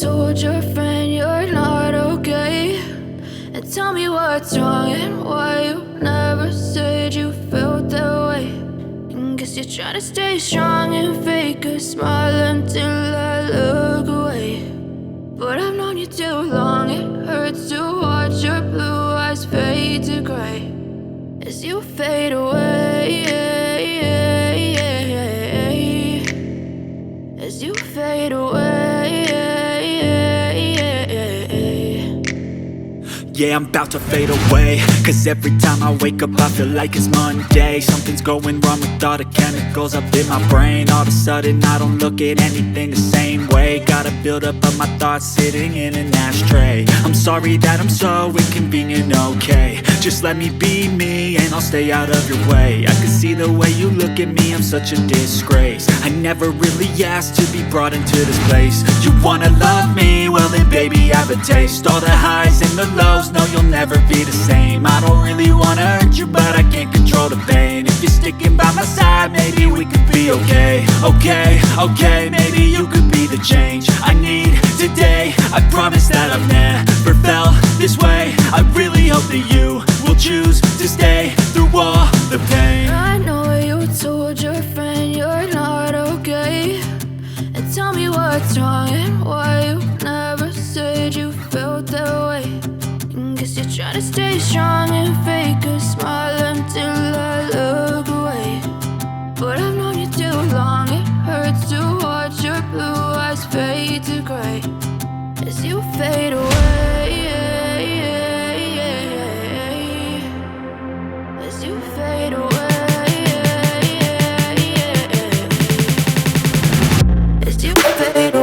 told your friend you're not okay, and tell me what's wrong and why you never said you felt that way. And guess you're trying to stay strong and fake a smile until I look away. But I've known you too long, it hurts to watch your blue eyes fade to gray as you fade away, as you fade away. Yeah, I'm about to fade away, cause every time I wake up I feel like it's Monday. Something's going wrong with all the chemicals up in my brain. All of a sudden I don't look at anything the same way. Gotta build up of my thoughts sitting in an ashtray. I'm sorry that I'm so inconvenient, okay. Just let me be me and I'll stay out of your way. I can see the way you look at me, I'm such a disgrace. I never really asked to be brought into this place. You wanna love me? Well then baby I have a taste. All the highs and the lows, no you'll never be the same. I don't really wanna hurt you but I can't control the pain. If you're sticking by my side maybe we could be okay. Okay, maybe you could be the change I need today. I promise that I've never felt this way. I really hope that you will choose to stay through all the pain. I know you told your friend you're not okay, and tell me what's wrong and why you never said you felt that way. And guess you're trying to stay strong and fake a smile until I look away. But I've known you too long, it hurts to watch your blue eyes fade to gray as you fade away, as you fade away, as you fade away.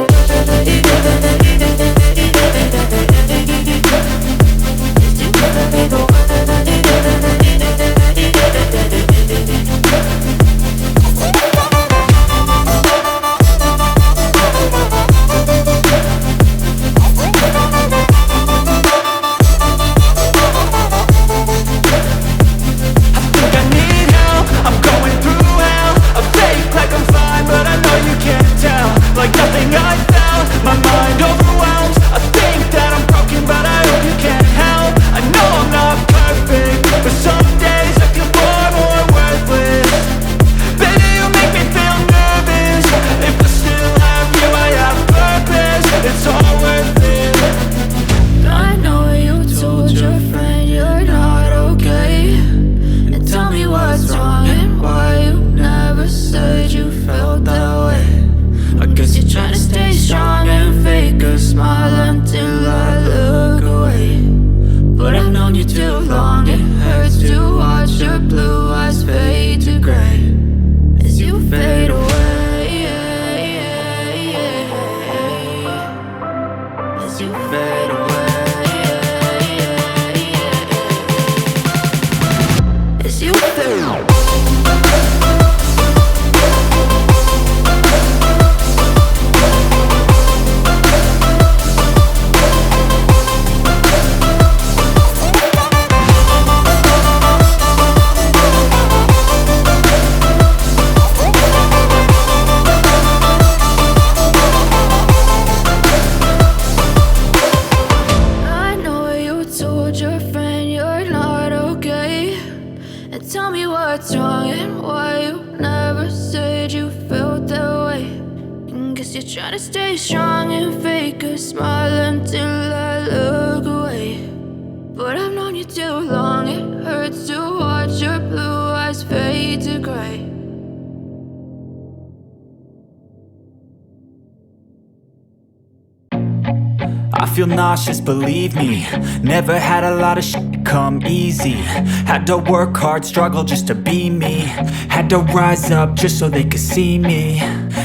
I feel nauseous, believe me. Never had a lot of shit come easy. Had to work hard, struggle just to be me. Had to rise up just so they could see me.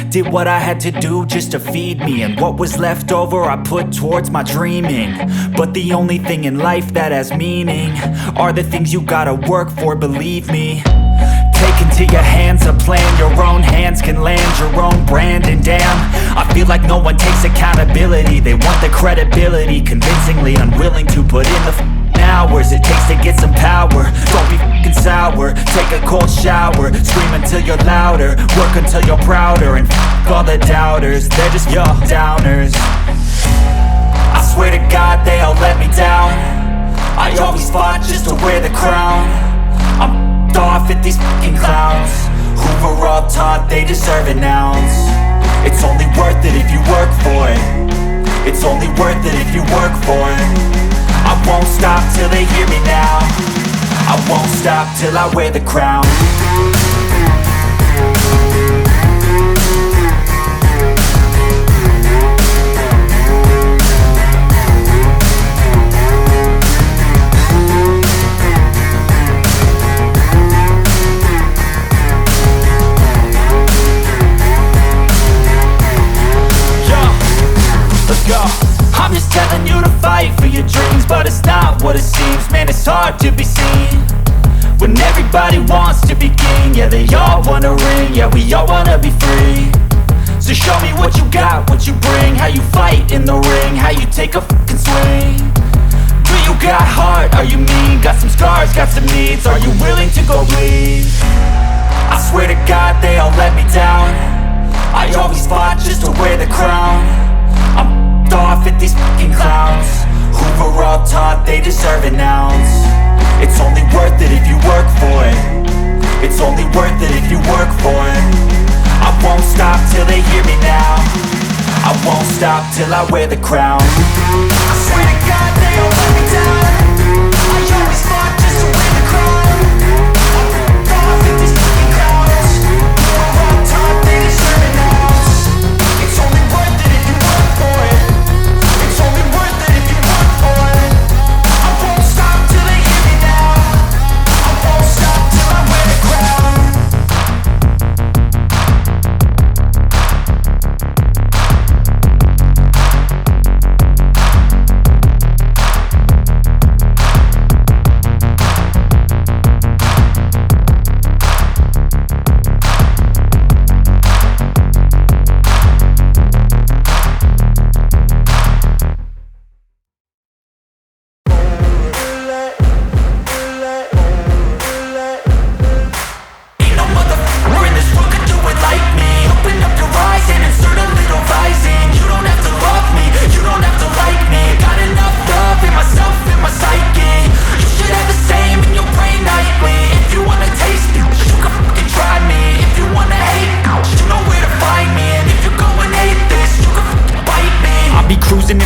Did what I had to do just to feed me, and what was left over I put towards my dreaming. But the only thing in life that has meaning are the things you gotta work for, believe me. Take into your hands a plan, your own hands can land your own brand. And damn, I feel like no one takes accountability. They want the credibility, convincingly unwilling to put in the hours it takes to get some power. Don't be f***ing sour, take a cold shower. Scream until you're louder, work until you're prouder. And f*** all the doubters, they're just your downers. swear to God they all let me down. I always fought just to wear the crown. I'm off at these fucking clowns who were all taught they deserve an ounce. It's only worth it if you work for it. It's only worth it if you work for it. I won't stop till they hear me now. I won't stop till I wear the crown. I'm just telling you to fight for your dreams, but it's not what it seems. Man, it's hard to be seen when everybody wants to be king. Yeah, they all wanna ring, yeah, we all wanna be free. So show me what you got, what you bring, how you fight in the ring, how you take a fucking swing. Do you got heart, are you mean? Got some scars, got some needs, are you willing to go bleed? I swear to God they all let me down. I always fought just to wear the crown. I'm off at these fucking clowns who were all taught they deserve an ounce. It's only worth it if you work for it. It's only worth it if you work for it. I won't stop till they hear me now. I won't stop till I wear the crown. I swear to God they all let me down. I always fought just to wear the crown. I'm off at these fucking clowns who were all taught they deserve an ounce. It's only worth it if you work for it. It's only worth it if you work for it. I won't stop till they hear me now. I won't stop till I wear the crown.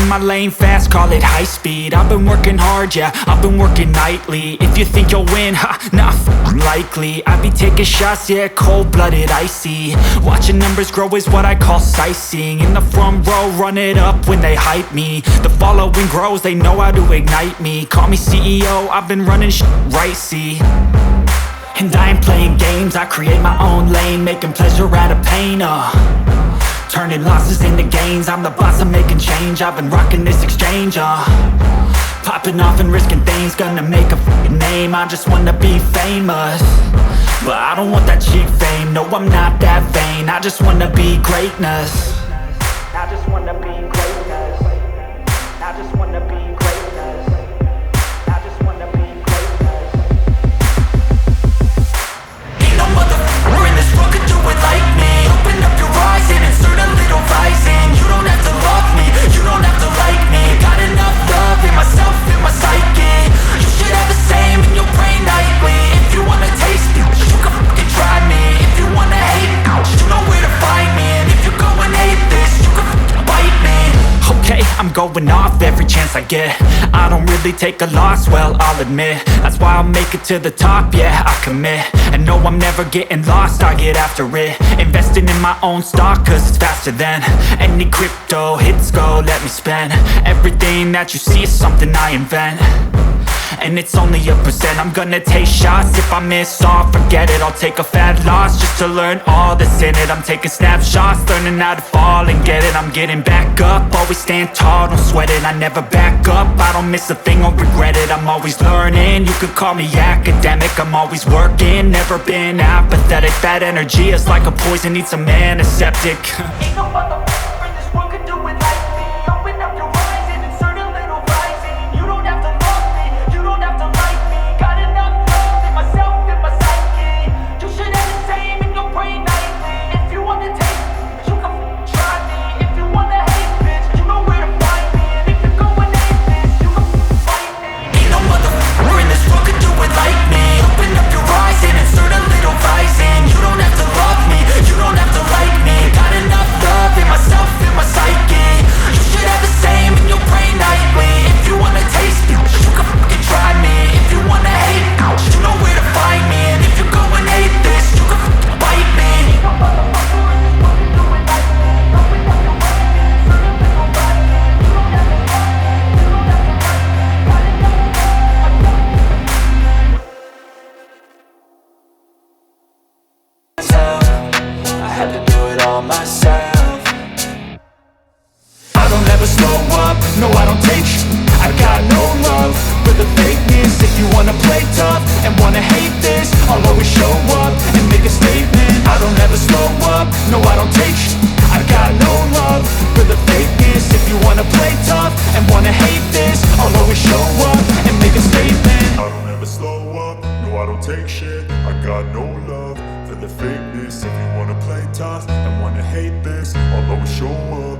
My lane fast, call it high speed. I've been working hard, yeah, I've been working nightly. If you think you'll win, ha, not likely. I be taking shots, yeah, cold-blooded, icy. Watching numbers grow is what I call sightseeing. In the front row, run it up when they hype me. The following grows, they know how to ignite me. Call me CEO, I've been running right, see. And I ain't playing games, I create my own lane, making pleasure out of pain, turning losses into gains. I'm the boss, I'm making change. I've been rocking this exchange, popping off and risking things. Gonna make a fucking name, I just wanna be famous. But I don't want that cheap fame, no I'm not that vain. I just wanna be greatness. I just wanna be greatness. I just wanna be greatness. I just wanna be greatness. Ain't no motherfucker in this world could do it like me. Open up your eyes and insert a little rising. You don't have to love me, you don't have to like me. Got enough love in myself, in my psyche. You should have the same in your brain nightly. If you wanna taste me, you can fucking try me. If you wanna hate me, you know where to find me. And if you go and hate this, you can fucking bite me. Okay, I'm going off every chance I get. I don't really take a loss, well, I'll admit. That's why I'll make it to the top, yeah, I commit. And no, I'm never getting lost, I get after it. Investing in my own stock, cause it's faster than any crypto hits go, let me spend. Everything that you see is something I invent. And it's only a percent. I'm gonna take shots. If I miss all, forget it. I'll take a fat loss just to learn all that's in it. I'm taking snapshots, learning how to fall and get it. I'm getting back up, always stand tall, don't sweat it. I never back up, I don't miss a thing or regret it. I'm always learning, you could call me academic. I'm always working, never been apathetic. That energy is like a poison, needs some antiseptic. Ain't no motherfucker in this world could do it like me. Open up your eyes and insert a little rising. You don't have to love me, you don't have to like me. Got enough love in myself, in my psyche. You should have the same in your brain nightly. If you wanna taste me, you can try me. If you wanna hate, bitch, you know where to find me. And if you're going never slow up, no I don't take sh**. I got no love for the fakeness. If you wanna play tough and wanna hate this, I'll always show up and make a statement. I don't ever slow up, no I don't take sh**. I got no love for the fakeness. If you wanna play tough and wanna hate this, I'll always show up and make a statement. I don't ever slow up, no I don't take shit. I got no love for the fakeness. If you wanna play tough and wanna hate this, I'll always show up